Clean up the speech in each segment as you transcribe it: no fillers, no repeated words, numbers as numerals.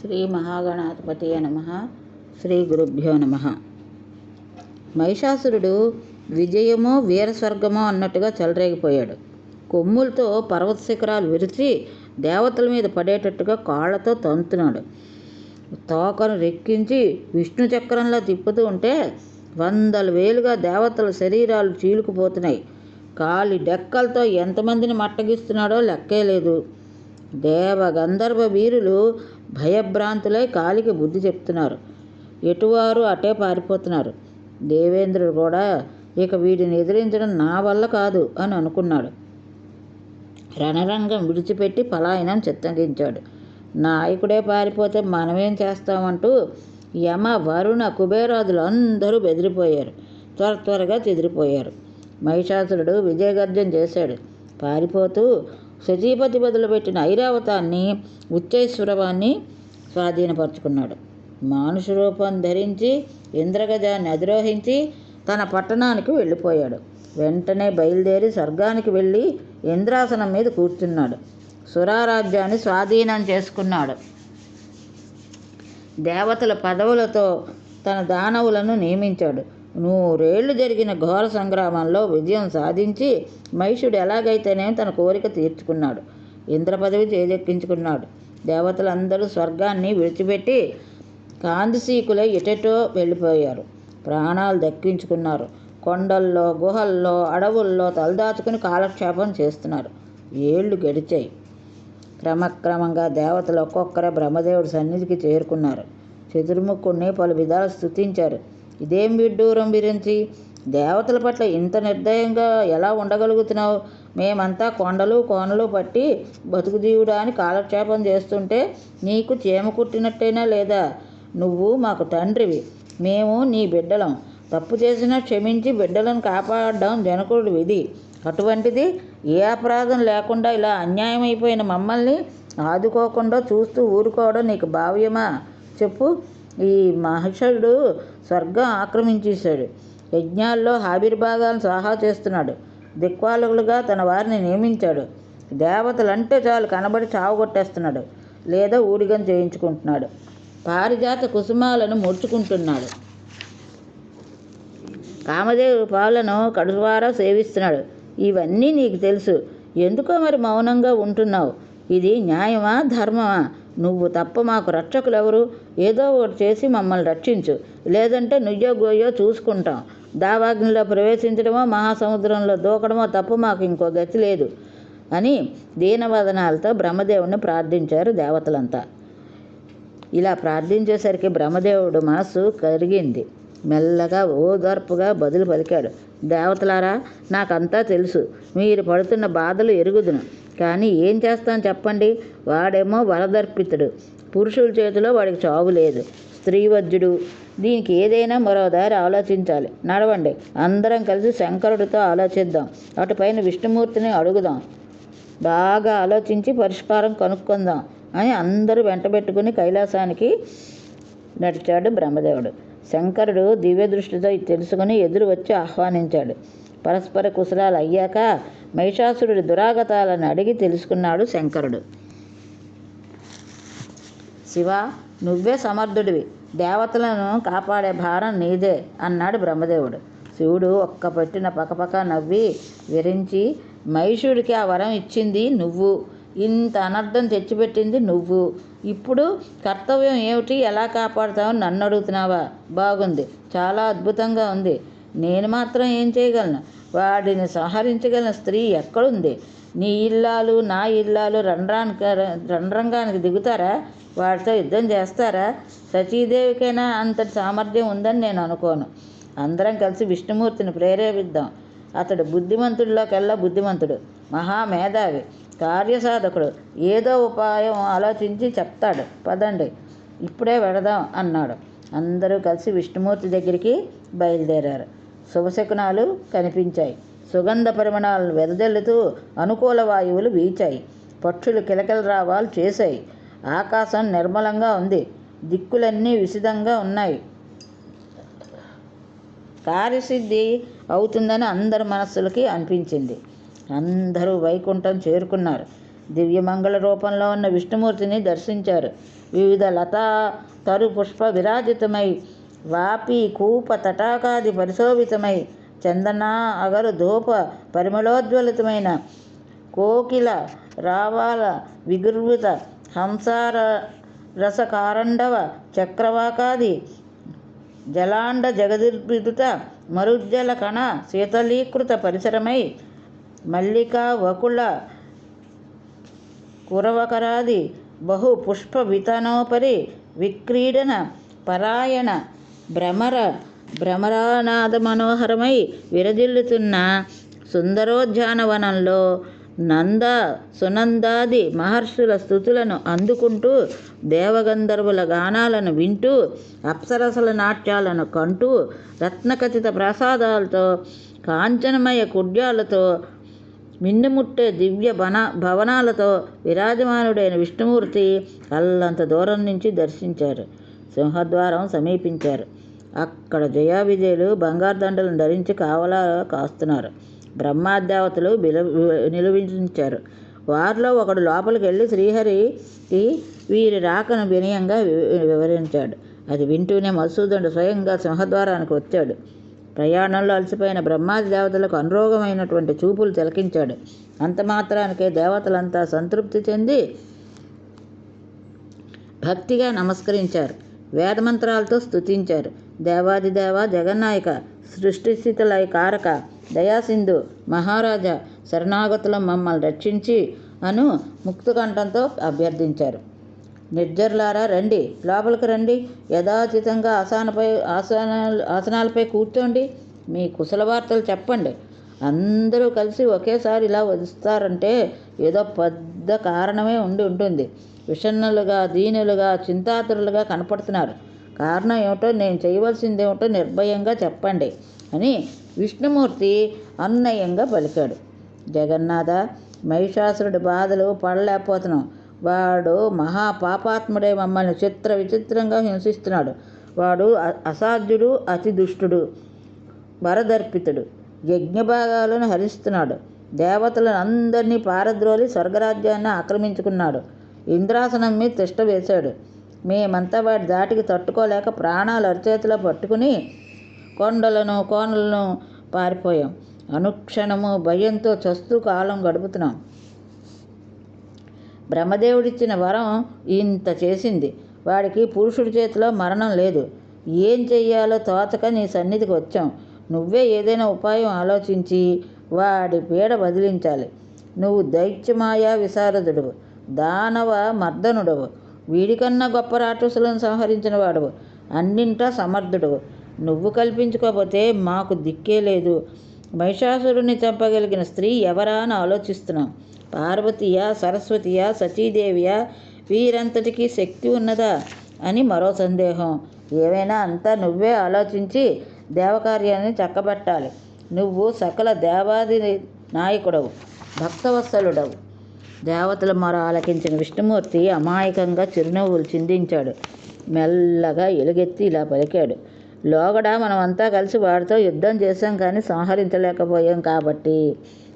శ్రీ మహాగణాధిపతయే నమః. శ్రీ గురుభ్యో నమః. మహిషాసురుడు విజయమో వీరస్వర్గమో అన్నట్టుగా చెలరేగిపోయాడు. కొమ్ములతో పర్వత శిఖరాలు విరిచి దేవతల మీద పడేటట్టుగా కాళ్లతో తంతున్నాడు. తోకను రెక్కించి విష్ణు చక్రంలో తిప్పుతూ ఉంటే వందల వేలుగా దేవతల శరీరాలు చీలుకుపోతున్నాయి. కాలి డెక్కలతో ఎంతమందిని మట్టగిస్తున్నాడో లెక్కే లేదు. దేవ గంధర్వ వీరులు భయభ్రాంతులై కాలికి బుద్ధి చెప్తున్నారు. ఎటువారు అటే పారిపోతున్నారు. దేవేంద్రుడు కూడా ఇక వీడిని ఎదిరించడం నా వల్ల కాదు అని అనుకున్నాడు. రణరంగం విడిచిపెట్టి పలాయనం చిత్తగించాడు. నాయకుడే పారిపోతే మనమేం చేస్తామంటూ యమ, వరుణ, కుబేరాదులు అందరూ బెదిరిపోయారు. త్వరగా చెదిరిపోయారు. మహిషాసురుడు విజయగర్జన చేశాడు. పారిపోతూ శచీపతి బదులుపెట్టిన ఐరావతాన్ని, ఉచ్చైశ్వరవాన్ని స్వాధీనపరుచుకున్నాడు. మానుష రూపం ధరించి ఇంద్రగజాన్ని అధిరోహించి తన పట్టణానికి వెళ్ళిపోయాడు. వెంటనే బయలుదేరి స్వర్గానికి వెళ్ళి ఇంద్రాసనం మీద కూర్చున్నాడు. సురారాజ్యాన్ని స్వాధీనం చేసుకున్నాడు. దేవతల పదవులతో తన దానవులను నియమించాడు. 100 ఏళ్లు జరిగిన ఘోర సంగ్రామంలో విజయం సాధించి మహిషుడు ఎలాగైతేనే తన కోరిక తీర్చుకున్నాడు. ఇంద్ర పదవి చేజెక్కించుకున్నాడు. దేవతలందరూ స్వర్గాన్ని విడిచిపెట్టి కాందిసీకులై ఎటెటో వెళ్ళిపోయారు. ప్రాణాలు దక్కించుకున్నారు. కొండల్లో, గుహల్లో, అడవుల్లో తలదాచుకుని కాలక్షేపం చేస్తున్నారు. ఏళ్ళు గడిచాయి. క్రమక్రమంగా దేవతలు ఒక్కొక్కరే బ్రహ్మదేవుడి సన్నిధికి చేరుకున్నారు. చతుర్ముఖుణ్ణి పలు విధాలు స్తుతించారు. ఇదేం విడ్డూరం గురించి, దేవతల పట్ల ఇంత నిర్దయంగా ఎలా ఉండగలుగుతున్నావు? మేమంతా కొండలు కోనలు పట్టి బతుకుదీవుడా అని కాలక్షేపం చేస్తుంటే నీకు చీమ కుట్టినట్టేనా లేదా? నువ్వు మాకు తండ్రివి, మేము నీ బిడ్డలం. తప్పు చేసినా క్షమించి బిడ్డలను కాపాడడం జనకుడి విధి. అటువంటిది ఏ అపరాధం లేకుండా ఇలా అన్యాయమైపోయిన మమ్మల్ని ఆదుకోకుండా చూస్తూ ఊరుకోవడం నీకు భావ్యమా? చెప్పు. ఈ మహిషుడు స్వర్గం ఆక్రమించేశాడు. యజ్ఞాల్లో ఆవిర్భాగాలను స్వాహా చేస్తున్నాడు. దిక్పాలకులుగా తన వారిని నియమించాడు. దేవతలంటే చాలు కనబడి చావగొట్టేస్తున్నాడు, లేదా ఊడిగం చేయించుకుంటున్నాడు. పారిజాత కుసుమాలను ముడుచుకుంటున్నాడు. కామదేవు పాలను కడువారా సేవిస్తున్నాడు. ఇవన్నీ నీకు తెలుసు. ఎందుకో మరి మౌనంగా ఉంటున్నావు? ఇది న్యాయమా, ధర్మమా? నువ్వు తప్ప మాకు రక్షకులు ఎవరు? ఏదో ఒకటి చేసి మమ్మల్ని రక్షించు, లేదంటే నుయ్యో గోయో చూసుకుంటాం. దావాగ్నిలో ప్రవేశించడమో మహాసముద్రంలో దూకడమో తప్ప మాకు ఇంకో గతి లేదు అని దీనవదనాలతో బ్రహ్మదేవుడిని ప్రార్థించారు దేవతలంతా. ఇలా ప్రార్థించేసరికి బ్రహ్మదేవుడు మనస్సు కరిగింది. మెల్లగా ఓదార్పుగా బదులు పలికాడు. దేవతలారా, నాకంతా తెలుసు. మీరు పడుతున్న బాధలు ఎరుగుదును. కానీ ఏం చేస్తాం చెప్పండి? వాడేమో వరదర్పితుడు. పురుషుల చేతిలో వాడికి చావు లేదు. స్త్రీవజ్జుడు. దీనికి ఏదైనా మరో దారి ఆలోచించాలి. నడవండి, అందరం కలిసి శంకరుడితో ఆలోచిద్దాం. అటుపైన విష్ణుమూర్తిని అడుగుదాం. బాగా ఆలోచించి పరిష్కారం కనుక్కుందాం అని అందరూ వెంటబెట్టుకుని కైలాసానికి నడిచాడు బ్రహ్మదేవుడు. శంకరుడు దివ్య దృష్టితో తెలుసుకుని ఎదురు వచ్చి ఆహ్వానించాడు. పరస్పర కుశలాలు అయ్యాక మహిషాసురుడి దురాగతాలను అడిగి తెలుసుకున్నాడు శంకరుడు. శివ, నువ్వే సమర్థుడివి. దేవతలను కాపాడే భారం నీదే అన్నాడు బ్రహ్మదేవుడు. శివుడు ఒక్క పెట్టిన పకపక నవ్వి విరించి, మహిషుడికి ఆ వరం ఇచ్చింది నువ్వు, ఇంత అనర్థం తెచ్చిపెట్టింది నువ్వు. ఇప్పుడు కర్తవ్యం ఏమిటి, ఎలా కాపాడుతావని నన్ను అడుగుతున్నావా? బాగుంది, చాలా అద్భుతంగా ఉంది. నేను మాత్రం ఏం చేయగలను? వాడిని సంహరించగలిగిన స్త్రీ ఎక్కడుంది? నీ ఇల్లాలు, నా ఇల్లాలు రణరంగానికి దిగుతారా? వాడితో యుద్ధం చేస్తారా? సచీదేవికైనా అంతటి సామర్థ్యం ఉందని నేను అనుకోను. అందరం కలిసి విష్ణుమూర్తిని ప్రేరేపిద్దాం. అతడు బుద్ధిమంతుడిలోకెల్లా బుద్ధిమంతుడు, మహామేధావి, కార్యసాధకుడు. ఏదో ఉపాయం ఆలోచించి చెప్తాడు. పదండి, ఇప్పుడే వెడదాం అన్నాడు. అందరూ కలిసి విష్ణుమూర్తి దగ్గరికి బయలుదేరారు. శుభశకునాలు కనిపించాయి. సుగంధ పరిమళాలను వెదజల్లుతూ అనుకూల వాయువులు వీచాయి. పక్షులు కిలకిలరావాలు చేశాయి. ఆకాశం నిర్మలంగా ఉంది. దిక్కులన్నీ విశిదంగా ఉన్నాయి. కార్యసిద్ధి అవుతుందని అందరి మనస్సులకి అనిపించింది. అందరూ వైకుంఠం చేరుకున్నారు. దివ్యమంగళ రూపంలో ఉన్న విష్ణుమూర్తిని దర్శించారు. వివిధ లతా తరు పుష్ప విరాజితమై, వాపి కూప తటాకాది పరిశోభితమై, చందన అగరు ధూప పరిమళోజ్వలితమైన కోకిల రావాల విగుర్విత హంసార రసకారండవ చక్రవాకాది జలాండ జగదిర్విదుత మరుజ్జల కణ శీతలీకృత పరిసరమై, మల్లికా వకుళ కురవకరాది బహు పుష్ప వితనోపరి విక్రీడన పరాయణ భ్రమరానాద మనోహరమై విరజిల్లుతున్న సుందరోద్యానవనంలో నంద సునందాది మహర్షుల స్తుతులను అందుకుంటూ, దేవగంధర్వుల గానాలను వింటూ, అప్సరసల నాట్యాలను కంటూ, రత్నఖచిత ప్రాసాదాలతో కాంచనమయ కుడ్యాలతో మిన్నుముట్టే దివ్య భవనాలతో విరాజమానుడైన విష్ణుమూర్తి అల్లంత దూరం నుంచి దర్శించారు. సింహద్వారం సమీపించారు. అక్కడ జయా విజయులు బంగారు దండలను ధరించి కావలా కాస్తున్నారు. బ్రహ్మాదేవతలు నిలువించారు. వారిలో ఒకడు లోపలికి వెళ్ళి శ్రీహరికి వీరి రాకను వినయంగా వివరించాడు. అది వింటూనే మధుసూదనుడు స్వయంగా సింహద్వారానికి వచ్చాడు. ప్రయాణంలో అలసిపోయిన బ్రహ్మాది దేవతలకు అనురోగమైనటువంటి చూపులు తిలకించాడు. అంత మాత్రానికే దేవతలంతా సంతృప్తి చెంది భక్తిగా నమస్కరించారు. వేదమంత్రాలతో స్తుతించారు. దేవాదిదేవ జగన్నాయక, సృష్టిస్థితిలయ కారక, దయాసింధు మహారాజా, శరణాగతుల మమ్మల్ని రక్షించి అను ముక్తకంఠంతో అభ్యర్థించారు. నిర్జరులారా రండి, లోపలికి రండి, యథాచితంగా ఆసనాలపై కూర్చోండి, మీ కుశల వార్తలు చెప్పండి. అందరూ కలిసి ఒకేసారి ఇలా వస్తారంటే ఏదో పెద్ద కారణమే ఉండి ఉంటుంది. విషణ్ణులుగా, దీనులుగా, చింతాతురులుగా కనపడుతున్నారు. కారణం ఏమిటో, నేను చేయవలసిందేమిటో నిర్భయంగా చెప్పండి అని విష్ణుమూర్తి అన్నయంగా పలికాడు. జగన్నాథ, మహిషాసురుడి బాధలు పడలేకపోతున్నాం. వాడు మహాపాపాత్ముడే, మమ్మల్ని చిత్ర విచిత్రంగా హింసిస్తున్నాడు. వాడు అసాధ్యుడు, అతి దుష్టుడు, వరదర్పితుడు, యజ్ఞభాగాలను హరిస్తున్నాడు. దేవతలను అందరినీ పారద్రోలి స్వర్గరాజ్యాన్ని ఆక్రమించుకున్నాడు. ఇంద్రాసనం మీద తిష్ట వేశాడు. మేమంతా వాడి దాటికి తట్టుకోలేక ప్రాణాలు అరచేతిలో పట్టుకుని కొండలను కోనలను పారిపోయాం. అనుక్షణము భయంతో చస్తూ కాలం గడుపుతున్నాం. బ్రహ్మదేవుడిచ్చిన వరం ఇంత చేసింది. వాడికి పురుషుడి చేతిలో మరణం లేదు. ఏం చెయ్యాలో తోచక నీ సన్నిధికి వచ్చాం. నువ్వే ఏదైనా ఉపాయం ఆలోచించి వాడి పీడ వదిలించాలి. నువ్వు దైత్యమాయా విశారదుడువు, దానవ మర్దనుడవు, వీడికన్నా గొప్ప రాక్షసులను సంహరించిన వాడువు, అన్నింటా సమర్థుడువు. నువ్వు కల్పించుకోకపోతే మాకు దిక్కే లేదు. మహిషాసురుని చంపగలిగిన స్త్రీ ఎవరా అని ఆలోచిస్తున్నాం. పార్వతీయా, సరస్వతియా, సతీదేవియా, వీరంతటికీ శక్తి ఉన్నదా అని మరో సందేహం. ఏవైనా అంతా నువ్వే ఆలోచించి దేవకార్యాన్ని చక్కబెట్టాలి. నువ్వు సకల దేవాది నాయకుడవు, భక్తవత్సలుడవు. దేవతల మొర ఆలకించిన విష్ణుమూర్తి అమాయకంగా చిరునవ్వులు చిందించాడు. మెల్లగా ఎలుగెత్తి ఇలా పలికాడు. లోగడ మనమంతా కలిసి వాడితో యుద్ధం చేశాం, కానీ సంహరించలేకపోయాం. కాబట్టి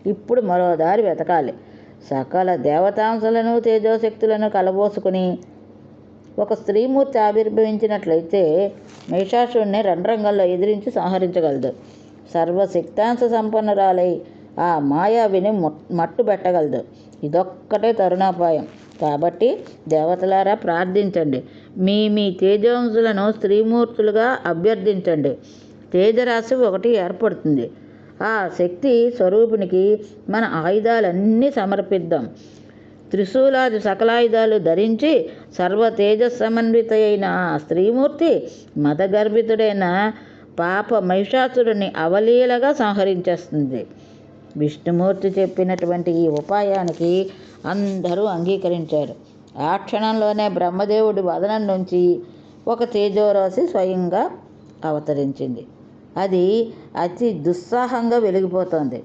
ఇప్పుడు మరో దారి వెతకాలి. సకల దేవతాంశలను తేజోశక్తులను కలబోసుకుని ఒక స్త్రీమూర్తి ఆవిర్భవించినట్లయితే మహిషాసురుణ్ణి రణరంగంలో ఎదిరించి సంహరించగలదు. సర్వశక్తాంశ సంపన్నురాలై ఆ మాయావిని మట్టుబెట్టగలదు. ఇదొక్కటే తరుణోపాయం. కాబట్టి దేవతలారా ప్రార్థించండి. మీ తేజోంశులను స్త్రీమూర్తులుగా అభ్యర్థించండి. తేజరాశి ఒకటి ఏర్పడుతుంది. ఆ శక్తి స్వరూపునికి మన ఆయుధాలన్నీ సమర్పిద్దాం. త్రిశూలాది సకలాయుధాలు ధరించి సర్వ తేజస్సమన్విత అయిన ఆ స్త్రీమూర్తి మదగర్భితుడైన పాప మహిషాసురుని అవలీలగా సంహరించేస్తుంది. విష్ణుమూర్తి చెప్పినటువంటి ఈ ఉపాయానికి అందరూ అంగీకరించారు. ఆ క్షణంలోనే బ్రహ్మదేవుడి వదనం నుంచి ఒక తేజోరాశి స్వయంగా అవతరించింది. అది అతి దుస్సాహంగా వెలిగిపోతోంది.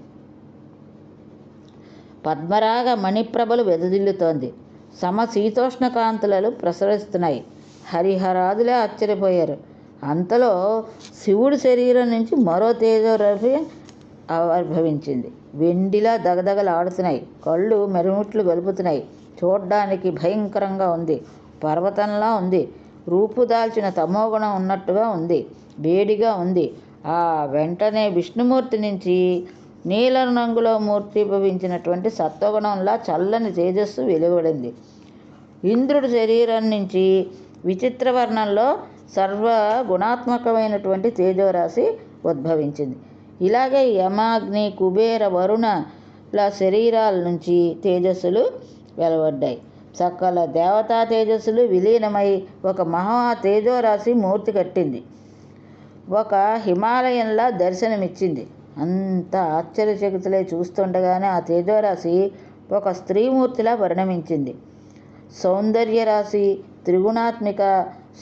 పద్మరాగ మణిప్రభలు వెదజిల్లుతోంది. సమశీతోష్ణ కాంతులలు ప్రసరిస్తున్నాయి. హరిహరాదులే ఆశ్చర్యపోయారు. అంతలో శివుడి శరీరం నుంచి మరో తేజోరాశి ఆవిర్భవించింది. వెండిలా దగదగలాడుతున్నాయి. కళ్ళు మెరుముట్లు గొలుపుతున్నాయి. చూడ్డానికి భయంకరంగా ఉంది. పర్వతంలా ఉంది. రూపుదాల్చిన తమోగుణం ఉన్నట్టుగా ఉంది. వేడిగా ఉంది. ఆ వెంటనే విష్ణుమూర్తి నుంచి నీలం రంగులో మూర్తిభవించినటువంటి సత్వగుణంలా చల్లని తేజస్సు వెలువడింది. ఇంద్రుడి శరీరం నుంచి విచిత్రవర్ణంలో సర్వగుణాత్మకమైనటువంటి తేజోరాశి ఉద్భవించింది. ఇలాగే యమాగ్ని కుబేర వరుణల శరీరాల నుంచి తేజస్సులు వెలువడ్డాయి. సకల దేవతా తేజస్సులు విలీనమై ఒక మహా తేజోరాశి మూర్తి కట్టింది. ఒక హిమాలయంలా దర్శనమిచ్చింది. అంత ఆశ్చర్యచకితులై చూస్తుండగానే ఆ తేజోరాశి ఒక స్త్రీమూర్తిలా పరిణమించింది. సౌందర్యరాశి, త్రిగుణాత్మిక,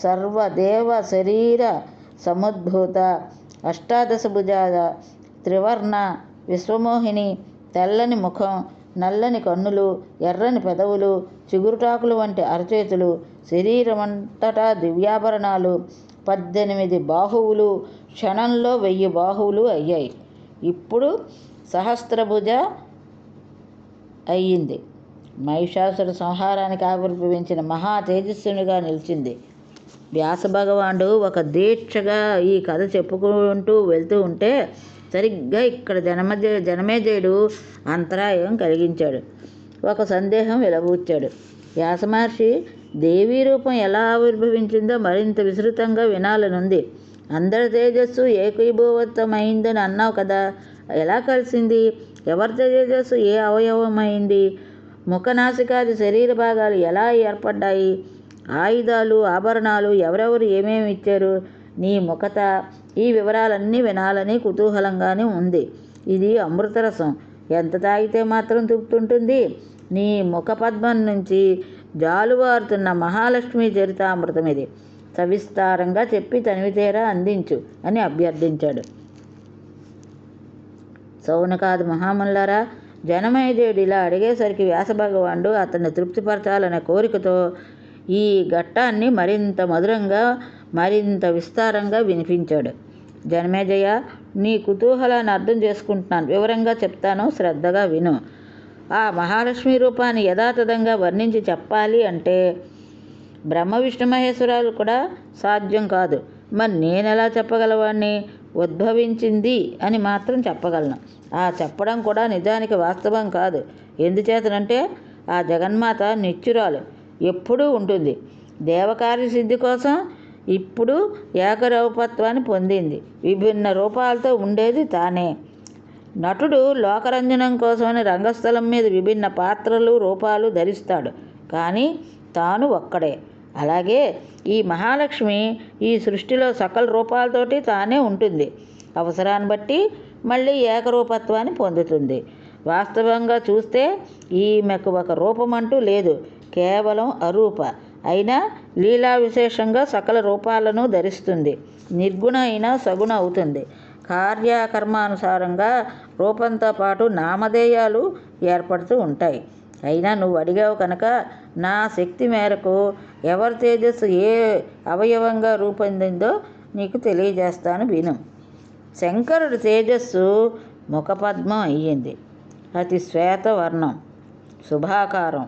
సర్వదేవ శరీర సముద్భూత, అష్టాదశ భుజాల, త్రివర్ణ, విశ్వమోహిని, తెల్లని ముఖం, నల్లని కన్నులు, ఎర్రని పెదవులు, చిగురుటాకులు వంటి అరచేతులు, శరీరమంతటా దివ్యాభరణాలు, 18 బాహువులు, క్షణంలో 1000 బాహువులు అయ్యాయి. ఇప్పుడు సహస్రభుజ అయ్యింది. మహిషాసుర సంహారానికి ఆవిర్భవించిన మహా తేజస్సునిగా నిలిచింది. వ్యాసభగవానుడు ఒక దీక్షగా ఈ కథ చెప్పుకుంటూ వెళ్తూ ఉంటే సరిగ్గా ఇక్కడ జనమేజయుడు అంతరాయం కలిగించాడు. ఒక సందేహం వెలబూచాడు. వ్యాసమహర్షి, దేవీ రూపం ఎలా ఆవిర్భవించిందో మరింత విస్తృతంగా వినాలనుంది. అందరి తేజస్సు ఏకీభూతమైందని అన్నావు కదా, ఎలా కలిసింది? ఎవరి తేజస్సు ఏ అవయవమైంది? ముఖనాసికాది శరీర భాగాలు ఎలా ఏర్పడ్డాయి? ఆయుధాలు, ఆభరణాలు ఎవరెవరు ఏమేమి ఇచ్చారు? నీ ముఖత ఈ వివరాలన్నీ వినాలని కుతూహలంగానే ఉంది. ఇది అమృతరసం. ఎంత తాగితే మాత్రం తృప్తుంటుంది? నీ ముఖపద్మం నుంచి జాలువారుతున్న మహాలక్ష్మి చరితామృతం ఇది. సవిస్తారంగా చెప్పి తనివితేరా అందించు అని అభ్యర్థించాడు. సౌనకాది మహామునులారా, జనమేజయుడు ఇలా అడిగేసరికి వ్యాసభగవానుడు అతన్ని తృప్తిపరచాలనే కోరికతో ఈ ఘట్టాన్ని మరింత మధురంగా, మరింత విస్తారంగా వినిపించాడు. జనమేజయ, నీ కుతూహలాన్ని అర్థం చేసుకుంటున్నాను. వివరంగా చెప్తాను, శ్రద్ధగా విను. ఆ మహాలక్ష్మి రూపాన్ని యథాతథంగా వర్ణించి చెప్పాలి అంటే బ్రహ్మ విష్ణు మహేశ్వరాలు కూడా సాధ్యం కాదు. మరి నేనెలా చెప్పగలవాణ్ణి? ఉద్భవించింది అని మాత్రం చెప్పగలను. ఆ చెప్పడం కూడా నిజానికి వాస్తవం కాదు. ఎందుచేతనంటే ఆ జగన్మాత నిత్యురాలు, ఎప్పుడూ ఉంటుంది. దేవకార్య సిద్ధి కోసం ఇప్పుడు ఏకరూపత్వాన్ని పొందింది. విభిన్న రూపాలతో ఉండేది తానే. నటుడు లోకరంజనం కోసమని రంగస్థలం మీద విభిన్న పాత్రలు, రూపాలు ధరిస్తాడు. కానీ తాను ఒక్కడే. అలాగే ఈ మహాలక్ష్మి ఈ సృష్టిలో సకల రూపాలతోటి తానే ఉంటుంది. అవసరాన్ని బట్టి మళ్ళీ ఏకరూపత్వాన్ని పొందుతుంది. వాస్తవంగా చూస్తే ఈమెకు ఒక రూపమంటూ లేదు. కేవలం అరూప అయినా లీలా విశేషంగా సకల రూపాలను ధరిస్తుంది. నిర్గుణ అయినా సగుణ అవుతుంది. కార్యకర్మానుసారంగా రూపంతో పాటు నామధేయాలు ఏర్పడుతూ ఉంటాయి. అయినా నువ్వు అడిగావు కనుక నా శక్తి మేరకు ఎవరి తేజస్సు ఏ అవయవంగా రూపొందిందో నీకు తెలియజేస్తాను, విను. శంకరుడి తేజస్సు ముఖపద్మం అయ్యింది. అతి శ్వేతవర్ణం, శుభాకారం.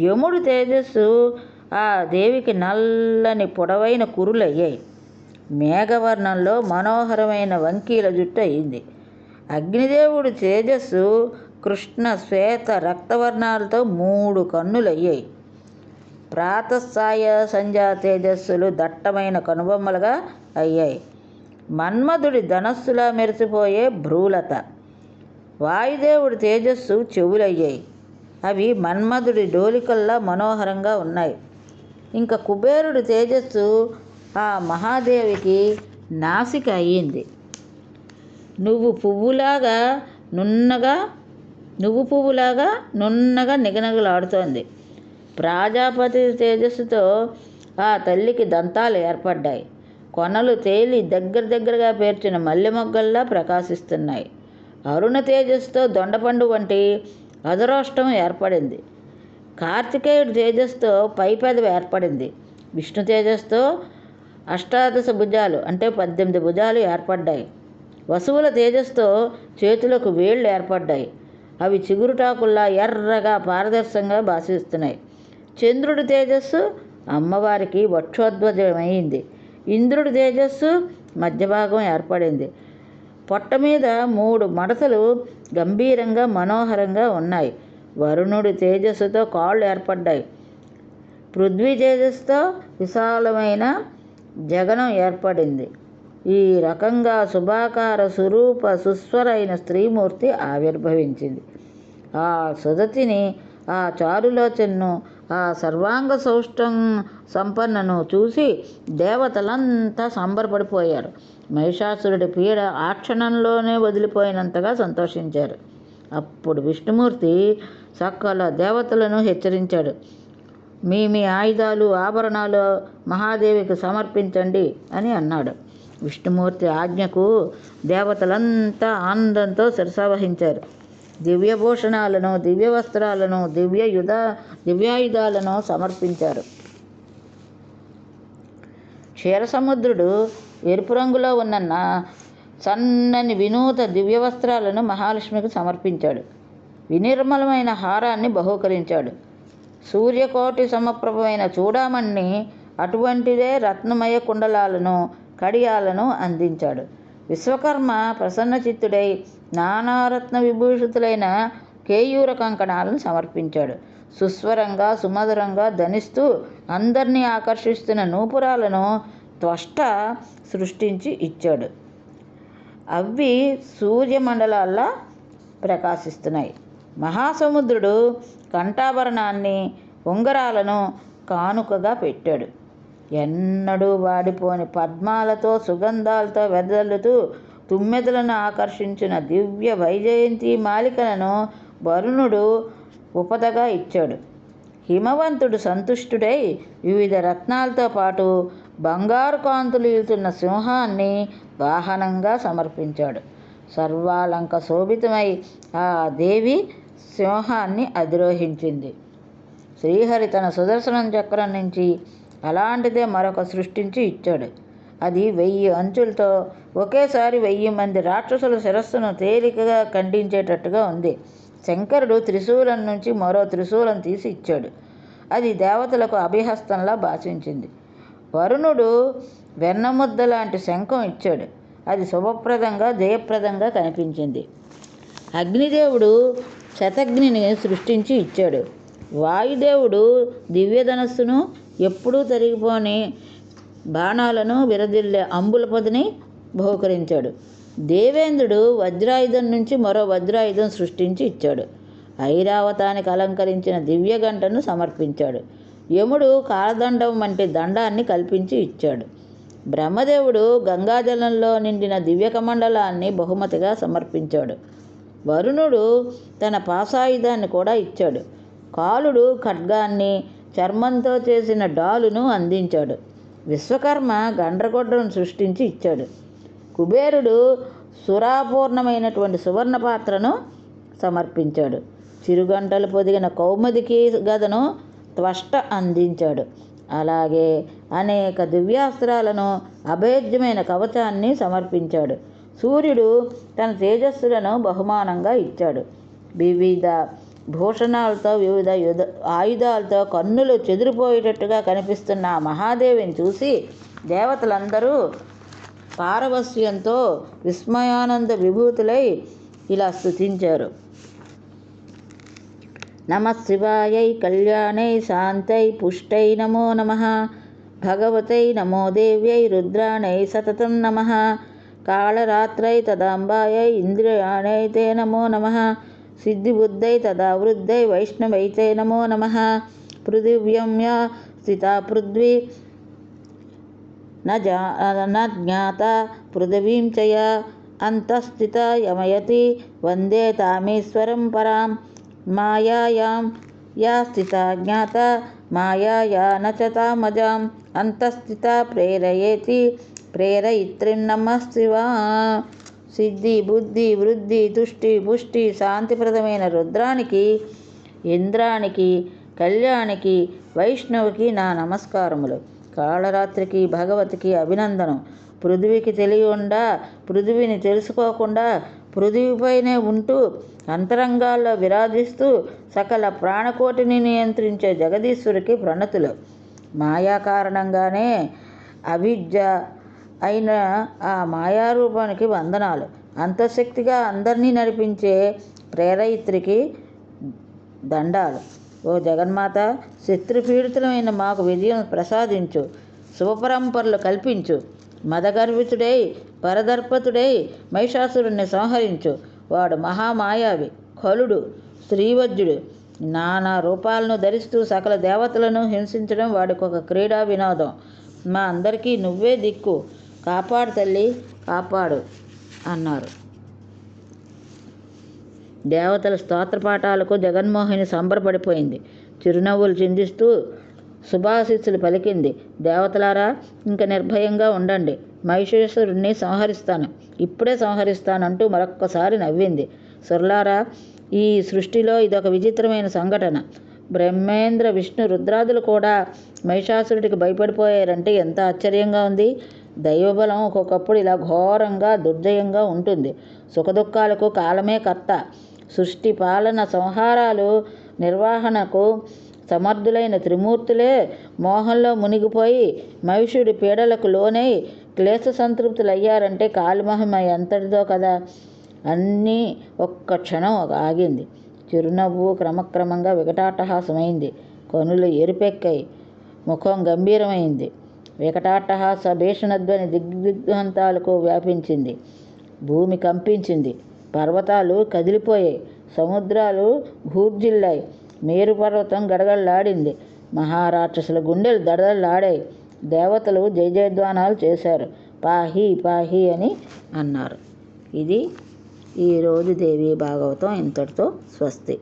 యముడి తేజస్సు ఆ దేవికి నల్లని పొడవైన కురులు అయ్యాయి. మేఘవర్ణంలో మనోహరమైన వంకీల జుట్టు అయింది. అగ్నిదేవుడి తేజస్సు కృష్ణ శ్వేత రక్తవర్ణాలతో 3 కన్నులు అయ్యాయి. ప్రాతఃసాయ సంధ్యా తేజస్సులు దట్టమైన కనుబొమ్మలుగా అయ్యాయి. మన్మధుడి ధనస్సులా మెరిసిపోయే భ్రూలత. వాయుదేవుడి తేజస్సు చెవులయ్యాయి. అవి మన్మధుడి డోలికల్లా మనోహరంగా ఉన్నాయి. ఇంకా కుబేరుడి తేజస్సు ఆ మహాదేవికి నాసిక అయ్యింది. నువ్వు పువ్వులాగా నున్నగా నిగనగలాడుతోంది. ప్రజాపతి తేజస్సుతో ఆ తల్లికి దంతాలు ఏర్పడ్డాయి. కొనలు తేలి దగ్గరగా పేర్చిన మల్లె మొగ్గల్లా ప్రకాశిస్తున్నాయి. అరుణ తేజస్సుతో దొండపండు వంటి అధరోష్టం ఏర్పడింది. కార్తికేయుడి తేజస్సుతో పై పెదవి ఏర్పడింది. విష్ణు తేజస్సుతో అష్టాదశ భుజాలు అంటే 18 భుజాలు ఏర్పడ్డాయి. వసువుల తేజస్తో చేతులకు వేళ్ళు ఏర్పడ్డాయి. అవి చిగురుటాకుల్లా ఎర్రగా పారదర్శకంగా భాసిస్తున్నాయి. చంద్రుడి తేజస్సు అమ్మవారికి వక్షోద్వజమైంది. ఇంద్రుడి తేజస్సు మధ్యభాగం ఏర్పడింది. పొట్ట మీద 3 మడతలు గంభీరంగా మనోహరంగా ఉన్నాయి. వరుణుడి తేజస్సుతో కాళ్ళు ఏర్పడ్డాయి. పృథ్వీ తేజస్సుతో విశాలమైన జగనం ఏర్పడింది. ఈ రకంగా శుభాకార స్వరూప సుస్వరైన స్త్రీమూర్తి ఆవిర్భవించింది. ఆ సుదతిని, ఆ చారులోచనను, ఆ సర్వాంగ సౌష్టం సంపన్నను చూసి దేవతలంతా సంబరపడిపోయారు. మహిషాసురుడి పీడ ఆ క్షణంలోనే వదిలిపోయినంతగా సంతోషించారు. అప్పుడు విష్ణుమూర్తి సకల దేవతలను హెచ్చరించాడు. మీ ఆయుధాలు, ఆభరణాలు మహాదేవికి సమర్పించండి అని అన్నాడు. విష్ణుమూర్తి ఆజ్ఞకు దేవతలంతా ఆనందంతో శిరసావహించారు. దివ్యభూషణాలను, దివ్య వస్త్రాలను, దివ్యాయుధాలను సమర్పించారు. క్షీరసముద్రుడు ఎరుపు రంగులో ఉన్న సన్నని వినూత దివ్య వస్త్రాలను మహాలక్ష్మికి సమర్పించాడు. వినిర్మలమైన హారాన్ని బహూకరించాడు. సూర్యకోటి సమప్రభమైన చూడామణిని, అటువంటిదే రత్నమయ కుండలాలను, కడియాలను అందించాడు. విశ్వకర్మ ప్రసన్నచిత్తుడై నానారత్న విభూషితులైన కేయూర కంకణాలను సమర్పించాడు. సుస్వరంగా సుమధురంగా ధనిస్తూ అందరినీ ఆకర్షిస్తున్న నూపురాలను త్వష్ట సృష్టించి ఇచ్చాడు. అవి సూర్యమండలాల్లా ప్రకాశిస్తున్నాయి. మహాసముద్రుడు కంఠాభరణాన్ని, ఉంగరాలను కానుకగా పెట్టాడు. ఎన్నడూ వాడిపోని పద్మాలతో, సుగంధాలతో వెదజల్లుతూ తుమ్మెదలను ఆకర్షించిన దివ్య వైజయంతి మాలికలను వరుణుడు ఉపదగా ఇచ్చాడు. హిమవంతుడు సంతుష్టుడై వివిధ రత్నాలతో పాటు బంగారు కాంతులు ఈలుతున్న సింహాన్ని వాహనంగా సమర్పించాడు. సర్వాలంక శోభితమై ఆ దేవి సింహాన్ని అధిరోహించింది. శ్రీహరి తన సుదర్శనం చక్రం నుంచి అలాంటిదే మరొక సృష్టించి ఇచ్చాడు. అది 1000 అంచులతో ఒకేసారి 1000 మంది రాక్షసుల శిరస్సును తేలికగా ఖండించేటట్టుగా ఉంది. శంకరుడు త్రిశూలం నుంచి మరో త్రిశూలం తీసి ఇచ్చాడు. అది దేవతలకు అభిహస్తంలా భాషించింది. వరుణుడు వెన్నముద్ద లాంటి శంఖం ఇచ్చాడు. అది శుభప్రదంగా, జయప్రదంగా కనిపించింది. అగ్నిదేవుడు శతఘ్నిని సృష్టించి ఇచ్చాడు. వాయుదేవుడు దివ్యధనస్సును, ఎప్పుడూ తరిగిపోని బాణాలను విరజిల్లే అంబుల పొదిని బహుకరించాడు. దేవేంద్రుడు వజ్రాయుధం నుంచి మరో వజ్రాయుధం సృష్టించి ఇచ్చాడు. ఐరావతానికి అలంకరించిన దివ్యగంటను సమర్పించాడు. యముడు కాలదండం వంటి దండాన్ని కల్పించి ఇచ్చాడు. బ్రహ్మదేవుడు గంగాజలంలో నిండిన దివ్యకమండలాన్ని బహుమతిగా సమర్పించాడు. వరుణుడు తన పాశాయుధాన్ని కూడా ఇచ్చాడు. కాలుడు ఖడ్గాన్ని, చర్మంతో చేసిన డాలును అందించాడు. విశ్వకర్మ గండ్రగొడ్డను సృష్టించి ఇచ్చాడు. కుబేరుడు సురాపూర్ణమైనటువంటి సువర్ణ పాత్రను సమర్పించాడు. చిరుగంటలు పొదిగిన కౌముదికి గదను త్వష్ట అందించాడు. అలాగే అనేక దివ్యాస్త్రాలను, అభేద్యమైన కవచాన్ని సమర్పించాడు. సూర్యుడు తన తేజస్సులను బహుమానంగా ఇచ్చాడు. వివిధ భూషణాలతో, వివిధ ఆయుధాలతో కన్నులు చెదిరిపోయేటట్టుగా కనిపిస్తున్న ఆ మహాదేవిని చూసి దేవతలందరూ పారవస్యంతో విస్మయానంద విభూతులై ఇలా స్తుతించారు. నమః శివాయై కళ్యాణై శాంతై పుష్టై నమో నమః. భగవతై నమో దేవ్యై రుద్రాణై సతతం నమః. కాళరాత్రై తదాంబాయై ఇంద్రియాణై తే నమో నమః. సిద్ధిబుద్ధై తదా వృద్ధై వైష్ణవైతే నమో నమః. పృథివ్యాం యా స్థితా పృథ్వీ న జ్ఞాత పృథివీం చ యా అంతఃస్థిత యమయతి వందే తామీశ్వరం పరాం. మాయాయాం యా స్థితా జ్ఞాత మాయాయా న చ తామజాం. అంతఃస్థిత ప్రేరయేతి ప్రేరయిత్రిం నమః శివా. సిద్ధి, బుద్ధి, వృద్ధి, తుష్టి, పుష్టి, శాంతిప్రదమైన రుద్రానికి, ఇంద్రానికి, కళ్యాణికి, వైష్ణవికి నా నమస్కారములు. కాళరాత్రికి, భగవతికి అభినందనం. పృథివికి తెలియకుండా, పృథివిని తెలుసుకోకుండా, పృథివిపైనే ఉంటూ అంతరంగాల్లో విరాజిస్తూ సకల ప్రాణకోటిని నియంత్రించే జగదీశ్వరికి ప్రణతులు. మాయా కారణంగానే అవిద్య అయిన ఆ మాయారూపానికి వందనాలు. అంతఃశక్తిగా అందరినీ నడిపించే ప్రేరయిత్రికి దండాలు. ఓ జగన్మాత, శత్రుపీడితులమైన మాకు విజయం ప్రసాదించు, శుభపరంపరలు కల్పించు. మదగర్వితుడై పరదర్పతుడై మహిషాసురుణ్ణి సంహరించు. వాడు మహామాయావి, ఖలుడు, శ్రీవజ్జుడు. నానా రూపాలను ధరిస్తూ సకల దేవతలను హింసించడం వాడికి ఒక క్రీడా వినోదం. మా అందరికీ నువ్వే దిక్కు. కాపాడు తల్లి, కాపాడు అన్నారు. దేవతల స్తోత్రపాఠాలకు జగన్మోహిని సంబరపడిపోయింది. చిరునవ్వులు చిందిస్తూ శుభాశీస్సులు పలికింది. దేవతలారా, ఇంక నిర్భయంగా ఉండండి. మహిషాసురుణ్ణి సంహరిస్తాను, ఇప్పుడే సంహరిస్తానంటూ మరొక్కసారి నవ్వింది. సురలారా, ఈ సృష్టిలో ఇదొక విచిత్రమైన సంఘటన. బ్రహ్మేంద్ర విష్ణు రుద్రాదులు కూడా మహిషాసురుడికి భయపడిపోయారంటే ఎంత ఆశ్చర్యంగా ఉంది. దైవబలం ఒక్కొక్కప్పుడు ఇలా ఘోరంగా దుర్జయంగా ఉంటుంది. సుఖదుఖాలకు కాలమే కర్త. సృష్టి పాలన సంహారాలు నిర్వహణకు సమర్థులైన త్రిమూర్తులే మోహంలో మునిగిపోయి మహిషుడి పీడలకు లోనై క్లేశ సంతృప్తులయ్యారంటే కాళిమహిమ ఎంతటిదో కదా. అన్నీ ఒక్క క్షణం ఆగింది. చిరునవ్వు క్రమక్రమంగా వికటాట్టహాసమైంది. కనులు ఎరుపెక్కాయి. ముఖం గంభీరమైంది. వికటాట్టహాస భీషణధ్వని దిగ్దిగ్బంతాలకు వ్యాపించింది. భూమి కంపించింది. పర్వతాలు కదిలిపోయాయి. సముద్రాలు ఘూర్జిల్లాయి. మేరు పర్వతం గడగడలాడింది. మహారాక్షసుల గుండెలు దడదడలాడాయి. దేవతలు జయజయధ్వానాలు చేశారు. పాహి పాహి అని అన్నారు. ఇది ఈరోజు దేవీ భాగవతం. ఇంతటితో స్వస్తి.